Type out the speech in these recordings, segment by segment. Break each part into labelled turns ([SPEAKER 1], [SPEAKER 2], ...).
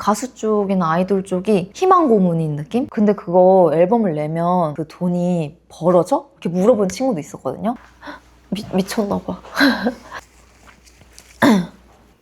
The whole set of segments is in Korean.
[SPEAKER 1] 가수 쪽이나 아이돌 쪽이 희망 고문인 느낌? 근데 그거 앨범을 내면 그 돈이 벌어져? 이렇게 물어본 친구도 있었거든요. 미쳤나봐.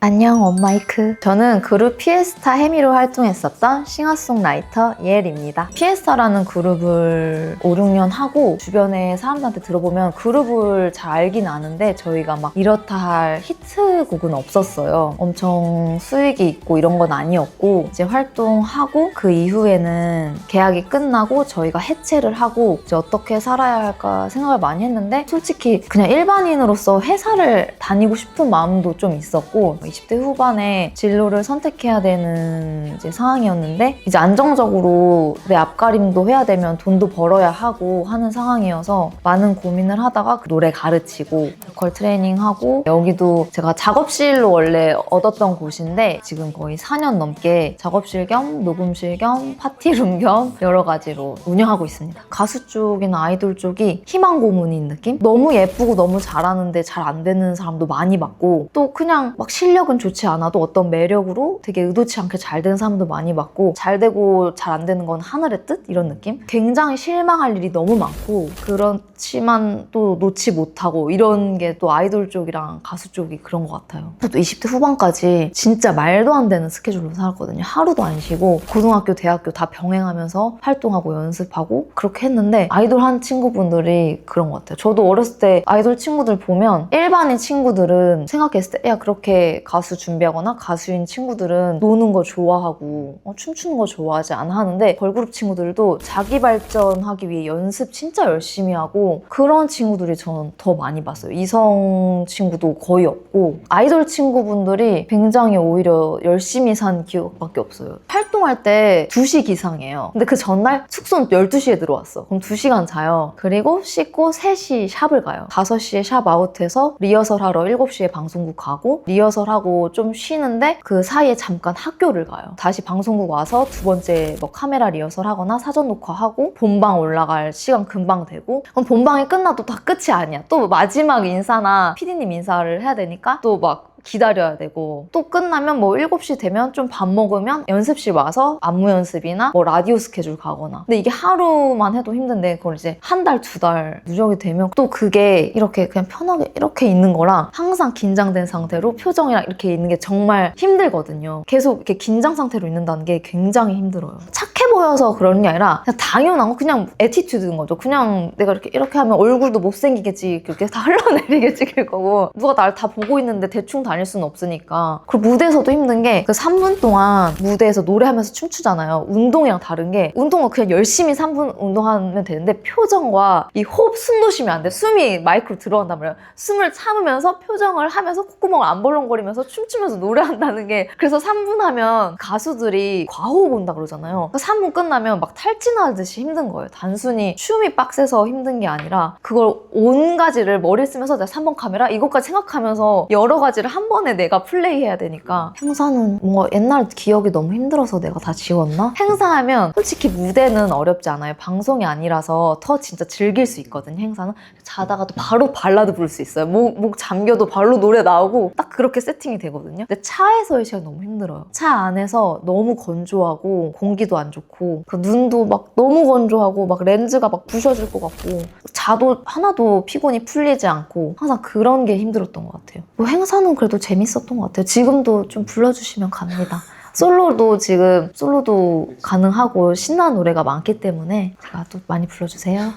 [SPEAKER 1] 안녕 엄마이크. 저는 그룹 피에스타 해미로 활동했었던 싱어송라이터 예엘입니다. 피에스타라는 그룹을 5, 6년 하고 주변에 사람들한테 들어보면 그룹을 잘 알긴 아는데 저희가 막 이렇다 할 히트곡은 없었어요. 엄청 수익이 있고 이런 건 아니었고 이제 활동하고 그 이후에는 계약이 끝나고 저희가 해체를 하고 이제 어떻게 살아야 할까 생각을 많이 했는데 솔직히 그냥 일반인으로서 회사를 다니고 싶은 마음도 좀 있었고 20대 후반에 진로를 선택해야 되는 이제 상황이었는데 이제 안정적으로 내 앞가림도 해야 되면 돈도 벌어야 하고 하는 상황이어서 많은 고민을 하다가 노래 가르치고 보컬 트레이닝하고 여기도 제가 작업실로 원래 얻었던 곳인데 지금 거의 4년 넘게 작업실 겸 녹음실 겸 파티룸 겸 여러 가지로 운영하고 있습니다. 가수 쪽이나 아이돌 쪽이 희망 고문인 느낌? 너무 예쁘고 너무 잘하는데 잘 안 되는 사람도 많이 봤고 또 그냥 막 실력은 좋지 않아도 어떤 매력으로 되게 의도치 않게 잘 되는 사람도 많이 봤고 잘 되고 잘 안 되는 건 하늘의 뜻? 이런 느낌? 굉장히 실망할 일이 너무 많고 그렇지만 또 놓지 못하고 이런 게 또 아이돌 쪽이랑 가수 쪽이 그런 것 같아요. 또 20대 후반까지 진짜 말도 안 되는 스케줄로 살았거든요. 하루도 안 쉬고 고등학교, 대학교 다 병행하면서 활동하고 연습하고 그렇게 했는데 아이돌 한 친구분들이 그런 것 같아요. 저도 어렸을 때 아이돌 친구들 보면 일반인 친구들은 생각했을 때 야 그렇게 가수 준비하거나 가수인 친구들은 노는 거 좋아하고 춤추는 거 좋아하지 않아 하는데 걸그룹 친구들도 자기 발전하기 위해 연습 진짜 열심히 하고 그런 친구들이 저는 더 많이 봤어요. 이성 친구도 거의 없고 아이돌 친구분들이 굉장히 오히려 열심히 산 기억밖에 없어요. 활동할 때 2시 기상이에요. 근데 그 전날 숙소는 12시에 들어왔어. 그럼 2시간 자요. 그리고 씻고 3시 샵을 가요. 5시에 샵 아웃해서 리허설 하러 7시에 방송국 가고 리허설하고 좀 쉬는데 그 사이에 잠깐 학교를 가요. 다시 방송국 와서 두 번째 뭐 카메라 리허설 하거나 사전 녹화하고 본방 올라갈 시간 금방 되고 그럼 본방이 끝나도 다 끝이 아니야. 또 마지막 인사나 PD님 인사를 해야 되니까 또 막 기다려야 되고 또 끝나면 뭐 7시 되면 좀 밥 먹으면 연습실 와서 안무 연습이나 뭐 라디오 스케줄 가거나 근데 이게 하루만 해도 힘든데 그걸 이제 한 달, 2달 누적이 되면 또 그게 이렇게 그냥 편하게 이렇게 있는 거랑 항상 긴장된 상태로 표정이랑 이렇게 있는 게 정말 힘들거든요. 계속 이렇게 긴장 상태로 있는다는 게 굉장히 힘들어요. 착해 보여서 그런 게 아니라 그냥 당연한 거 그냥 애티튜드인 거죠. 그냥 내가 이렇게 하면 얼굴도 못생기겠지 그렇게 다 흘러내리게 찍힐 거고 누가 날 다 보고 있는데 대충 다닐 수는 없으니까. 그리고 무대에서도 힘든 게 그 3분 동안 무대에서 노래하면서 춤추잖아요. 운동이랑 다른 게 운동은 그냥 열심히 3분 운동하면 되는데 표정과 이 호흡 숨 놓으시면 안 돼. 숨이 마이크로 들어간단 말이에요. 숨을 참으면서 표정을 하면서 콧구멍을 안 벌렁거리면서 춤추면서 노래한다는 게 그래서 3분 하면 가수들이 과호흡 온다 그러잖아요. 3분 끝나면 막 탈진하듯이 힘든 거예요. 단순히 춤이 빡세서 힘든 게 아니라 그걸 온 가지를 머리를 쓰면서 내가 3번 카메라 이것까지 생각하면서 여러 가지를 한 번에 내가 플레이해야 되니까 행사는 뭔가 옛날 기억이 너무 힘들어서 내가 다 지웠나? 행사하면 솔직히 무대는 어렵지 않아요. 방송이 아니라서 더 진짜 즐길 수 있거든요. 행사는 자다가도 바로 발라드 부를 수 있어요. 목 잠겨도 바로 노래 나오고 딱 그렇게 세팅이 되거든요. 근데 차에서의 시간 너무 힘들어요. 차 안에서 너무 건조하고 공기도 안 좋고 그 눈도 막 너무 건조하고 막 렌즈가 막 부셔질 것 같고 자도 하나도 피곤이 풀리지 않고 항상 그런 게 힘들었던 것 같아요. 뭐 행사는 그래도 재밌었던 것 같아요. 지금도 좀 불러주시면 갑니다. 솔로도 지금 솔로도 가능하고 신나는 노래가 많기 때문에 제가 또 많이 불러주세요.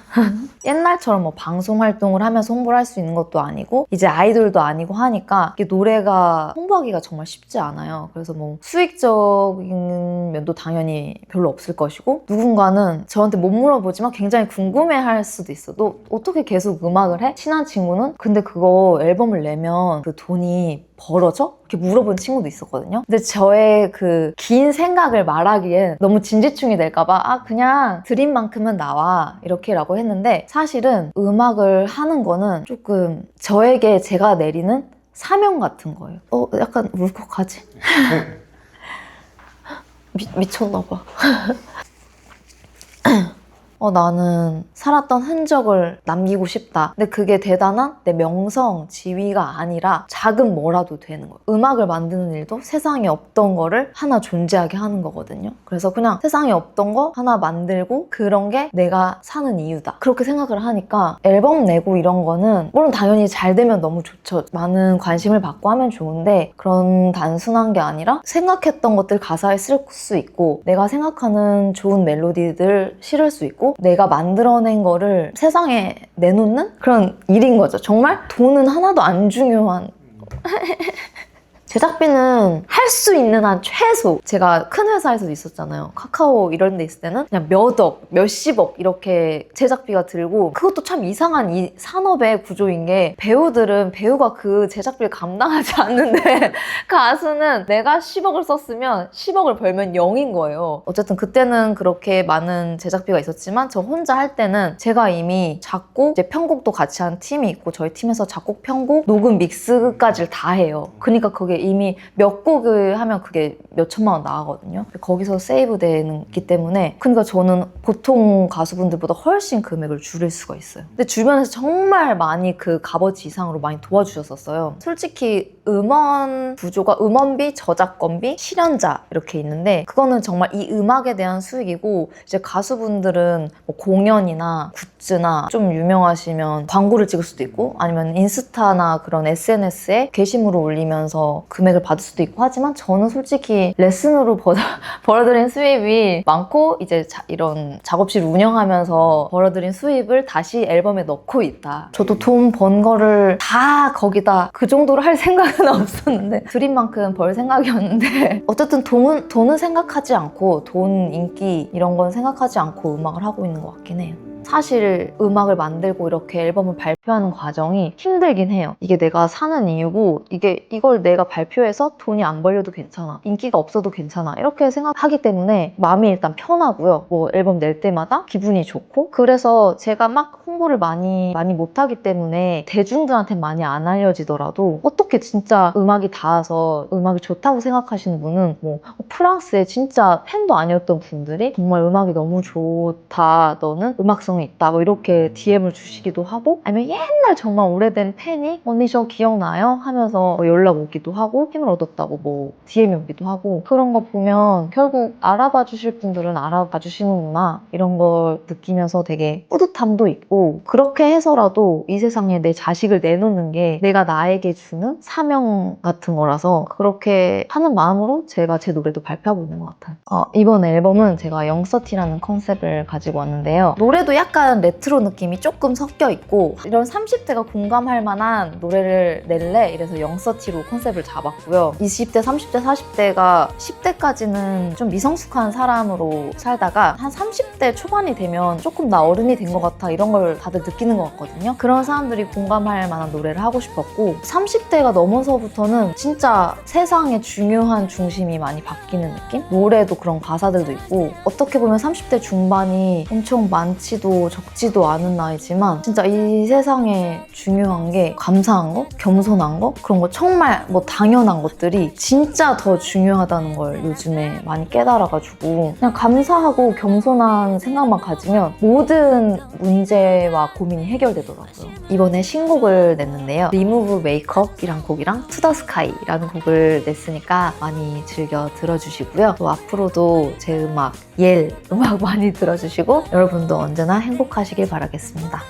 [SPEAKER 1] 옛날처럼 뭐 방송 활동을 하면서 홍보를 할 수 있는 것도 아니고 이제 아이돌도 아니고 하니까 이게 노래가 홍보하기가 정말 쉽지 않아요. 그래서 뭐 수익적인 면도 당연히 별로 없을 것이고 누군가는 저한테 못 물어보지만 굉장히 궁금해할 수도 있어. 너 어떻게 계속 음악을 해? 친한 친구는? 근데 그거 앨범을 내면 그 돈이 벌어져? 이렇게 물어본 친구도 있었거든요. 근데 저의 그 긴 생각을 말하기엔 너무 진지충이 될까봐 그냥 드린 만큼은 나와 이렇게라고 했는데 사실은 음악을 하는 거는 조금 저에게 제가 내리는 사명 같은 거예요. 약간 울컥하지? 미쳤나 봐. 나는 살았던 흔적을 남기고 싶다. 근데 그게 대단한 내 명성, 지위가 아니라 작은 뭐라도 되는 거예요. 음악을 만드는 일도 세상에 없던 거를 하나 존재하게 하는 거거든요. 그래서 그냥 세상에 없던 거 하나 만들고 그런 게 내가 사는 이유다. 그렇게 생각을 하니까 앨범 내고 이런 거는 물론 당연히 잘 되면 너무 좋죠. 많은 관심을 받고 하면 좋은데 그런 단순한 게 아니라 생각했던 것들 가사에 쓸 수 있고 내가 생각하는 좋은 멜로디들 실을 수 있고 내가 만들어낸 거를 세상에 내놓는 그런 일인 거죠. 정말 돈은 하나도 안 중요한 제작비는 할 수 있는 한 최소 제가 큰 회사에서도 있었잖아요. 카카오 이런 데 있을 때는 그냥 몇 억, 몇십억 이렇게 제작비가 들고 그것도 참 이상한 이 산업의 구조인 게 배우들은 배우가 그 제작비를 감당하지 않는데 가수는 내가 10억을 썼으면 10억을 벌면 0인 거예요. 어쨌든 그때는 그렇게 많은 제작비가 있었지만 저 혼자 할 때는 제가 이미 작곡, 이제 편곡도 같이 한 팀이 있고 저희 팀에서 작곡, 편곡, 녹음, 믹스까지를 다 해요. 그러니까 그게 이미 몇 곡을 하면 그게 몇 천만 원 나가거든요. 거기서 세이브 되기 때문에 그러니까 저는 보통 가수분들보다 훨씬 금액을 줄일 수가 있어요. 근데 주변에서 정말 많이 그 값어치 이상으로 많이 도와주셨었어요. 솔직히 음원 부조가 음원비, 저작권비, 실현자 이렇게 있는데 그거는 정말 이 음악에 대한 수익이고 이제 가수분들은 뭐 공연이나 굿즈나 좀 유명하시면 광고를 찍을 수도 있고 아니면 인스타나 그런 SNS에 게시물을 올리면서 금액을 받을 수도 있고 하지만 저는 솔직히 레슨으로 벌어들인 수입이 많고 이제 이런 작업실 운영하면서 벌어들인 수입을 다시 앨범에 넣고 있다. 저도 돈 번 거를 다 거기다 그 정도로 할 생각은 없었는데 드린 만큼 벌 생각이었는데 어쨌든 돈은 생각하지 않고 돈, 인기 이런 건 생각하지 않고 음악을 하고 있는 것 같긴 해요. 사실 음악을 만들고 이렇게 앨범을 발표하는 과정이 힘들긴 해요. 이게 내가 사는 이유고 이걸 내가 발표해서 돈이 안 벌려도 괜찮아. 인기가 없어도 괜찮아. 이렇게 생각하기 때문에 마음이 일단 편하고요. 뭐 앨범 낼 때마다 기분이 좋고 그래서 제가 막 홍보를 많이 못하기 때문에 대중들한테 많이 안 알려지더라도 어떻게 진짜 음악이 닿아서 음악이 좋다고 생각하시는 분은 뭐 프랑스에 진짜 팬도 아니었던 분들이 정말 음악이 너무 좋다. 너는 음악성 있다 뭐 이렇게 DM을 주시기도 하고 아니면 옛날 정말 오래된 팬이 언니 저 기억나요? 하면서 뭐 연락 오기도 하고 힘을 얻었다고 뭐 DM이 오기도 하고 그런 거 보면 결국 알아봐 주실 분들은 알아봐 주시는구나 이런 걸 느끼면서 되게 뿌듯함도 있고 그렇게 해서라도 이 세상에 내 자식을 내놓는 게 내가 나에게 주는 사명 같은 거라서 그렇게 하는 마음으로 제가 제 노래도 발표하고 있는 것 같아요. 이번 앨범은 제가 영서티라는 컨셉을 가지고 왔는데요. 노래도 약간 레트로 느낌이 조금 섞여 있고 이런 30대가 공감할 만한 노래를 낼래? 이래서 영서티로 컨셉을 잡았고요. 20대, 30대, 40대가 10대까지는 좀 미성숙한 사람으로 살다가 한 30대 초반이 되면 조금 나 어른이 된 것 같아 이런 걸 다들 느끼는 것 같거든요. 그런 사람들이 공감할 만한 노래를 하고 싶었고 30대가 넘어서부터는 진짜 세상의 중요한 중심이 많이 바뀌는 느낌? 노래도 그런 가사들도 있고 어떻게 보면 30대 중반이 엄청 많지도 적지도 않은 나이지만 진짜 이 세상에 중요한 게 감사한 거, 겸손한 거 그런 거 정말 뭐 당연한 것들이 진짜 더 중요하다는 걸 요즘에 많이 깨달아가지고 그냥 감사하고 겸손한 생각만 가지면 모든 문제와 고민이 해결되더라고요. 이번에 신곡을 냈는데요. Remove Makeup이란 곡이랑 To The Sky라는 곡을 냈으니까 많이 즐겨 들어주시고요. 또 앞으로도 제 음악, 음악 많이 들어주시고 여러분도 언제나 행복하시길 바라겠습니다.